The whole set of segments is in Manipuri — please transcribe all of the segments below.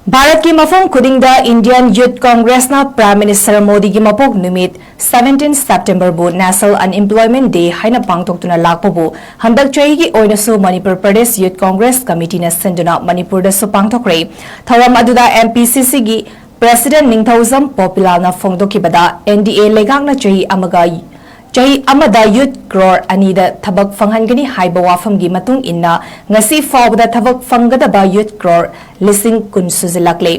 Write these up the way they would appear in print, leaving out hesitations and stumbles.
भारत की मफम खुदिंगदा इंडियन यूथ कांग्रेस ना प्राइम मिनिस्टर मोदी की मपोक निमित 17 सितंबर बु नेशनल अनएम्प्लॉयमेंट डे हाइना पांगथोक्तुना लाकपबु हंदक चही की ओइनसु मणिपुर प्रदेश यूथ कांग्रेस कमिटी ना सिंदुना मणिपुर दसु पांगथोक्रे थवम अदुदा एमपीसीसी की प्रेसिडेंट निंगथौजम पॉपुलर ना फोंगदोकिबदा एनडीए लेगांगना चही अमगा चही अमदा यूथ क्रोर अनीदा थबक फंगहनगनी हाइबा वाफमगी मतुंग इन्ना ngasi फावदा थबक फंगदबा यूथ क्रोर लिसिंग कुन सुजिलकले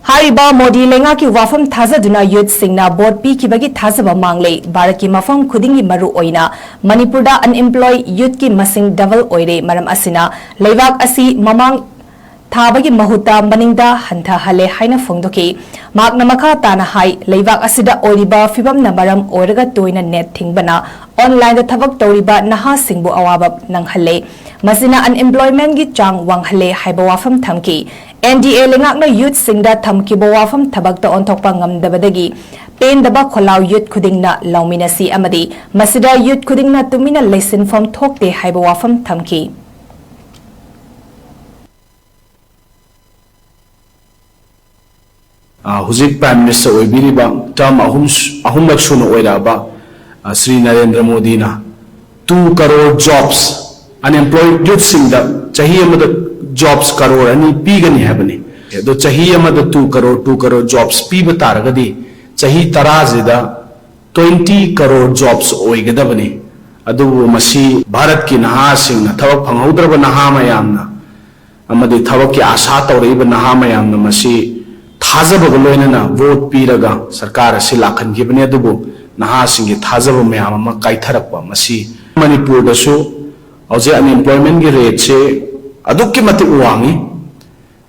हारिबा मोदी लेंगा की वाफम थाजदुना यूथ सिंगना बोर्ड पी की बगी थाजबा मांगले भारत की मफम खुदिंगी मरु ओइना मणिपुरदा अनएम्प्लॉय यूथ की मसिंग डबल ओइरे मरम असिना लेवाक असी ममांग थाबगी महुता मनिंगदा हंथा हले हाइना फोंगदोकी माकना मखा ताना हाई लेवाक असिदा ओरिबा फिबम नमरम ओरगा तोइना नेट थिंगबना ऑनलाइन दा थबक तौरिबा नहा सिंगबु अवाबा नंगहले मसिना अनएम्प्लॉयमेंट की चांग वांगहले हाइबा वाफम थमकी एनडीए लेंगाकना यूथ सिंगदा थमकीबो वाफम थबकता ओंथोकपा ngamdabadagi पेंदबा खोलाव यूथ खुदिंगना लौमिनसी अमदी मसिदा यूथ खुदिंगना तुमिना लेसिनफम थोकते हाइबा वाफम थमकी हुजिक प्राइम मिनिस्टर ओइबिरिबा टर्म अहुमलक सुनो ओइराबा श्री नरेंद्र मोदी ना 2 करोड़ जॉब्स अनएम्प्लॉयड यूथ सिंगदा चाही अमद जॉब्स करोड़ अनि पीगनी हैबनी दो चाही अमद 2 करोड़ जॉब्स पीब तारगदी चाही 10 जिदा 20 करोड़ जॉब्स ओइगदबनी अदु मसी भारत की नहा सिंग थबक फंगौद्रब नहा मयामना अमदी थबक की आशा तौरइब नहा मयामना मसी थाजबग लोइनना वोट पीरगा सरकार असी लाखनगिबने अदुबु नहासिंगी थाजब मयाम अमा काइथरकपा मसी मणिपुर दसु औजे अनएम्प्लॉयमेंट की रेट से अदुक्की मतिक वांगी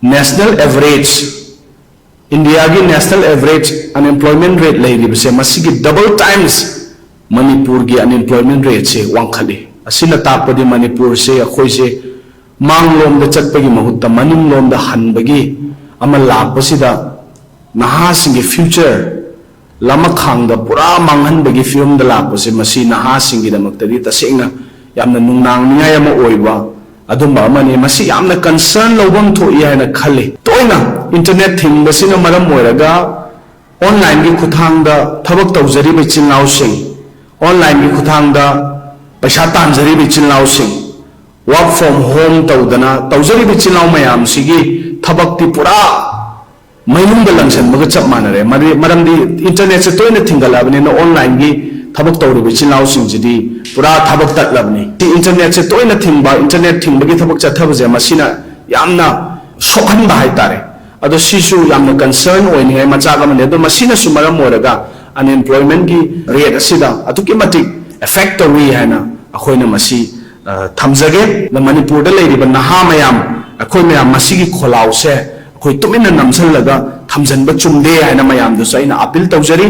नेशनल एवरेज इंडिया की नेशनल एवरेज अनएम्प्लॉयमेंट रेट लेरिबसे मसी की डबल टाइम्स मणिपुर की अनएम्प्लॉयमेंट रेट से वांखली असिना ताकपदि मणिपुर से अखोइसे मांगलोम द चटपगी महुत्ता मनिंगलोम द हनबगी अमल लापसिदा नहासिंगी फ्यूचर लमखांग द पुरा मांगहनबगी फिल्म द लापसे मसी नहासिंगी दमक्तदी तसेंगना यामना नुंगनांगनियाय अमा ओइबा अदुंबा अमने मसी यामना कंसर्न लौबम थोइ हायना खल्ले तोइना इंटरनेट थिंगबसिना मरम ओइरगा ऑनलाइन की खुथांग द थबक तौजरिबे चिलनाउसिंग ऑनलाइन की खुथांग द पैसा तांजरिबे चिलनाउसिंग वर्क फ्रॉम होम तौदना तौजरिबे चिलनाउ मयाम सिगी थबक्ति पुरा मैनुंग लंसन मग चप मानरे मरमदी इंटरनेट से तोइना थिंगलाबने न ऑनलाइन की थबक तौरिबे चिलनाउ सिंगजिदी पुरा थबक तटलबने इंटरनेट से तोइना थिंगबा इंटरनेट थिंगबगी थबक चथबजे मसिना यामना सोखनबा हाइतारे अदो सिसु यामना कंसर्न ओइनिङै मचाग अमने अदो मसिना सु मरम ओरगा अनएम्प्लॉयमेंट की रेट असिदा अतुकी मतिक इफेक्ट तौरि हाइना अखोइना मसी थमजगे मणिपुर लेरिबा नहा मयाम अखोइ मयाम मसिगी खोलाव से अखोइ तुमिना नमसलगा थमजनबा चुमदे हाइना मयाम दुसु अइना अपील तौजरी।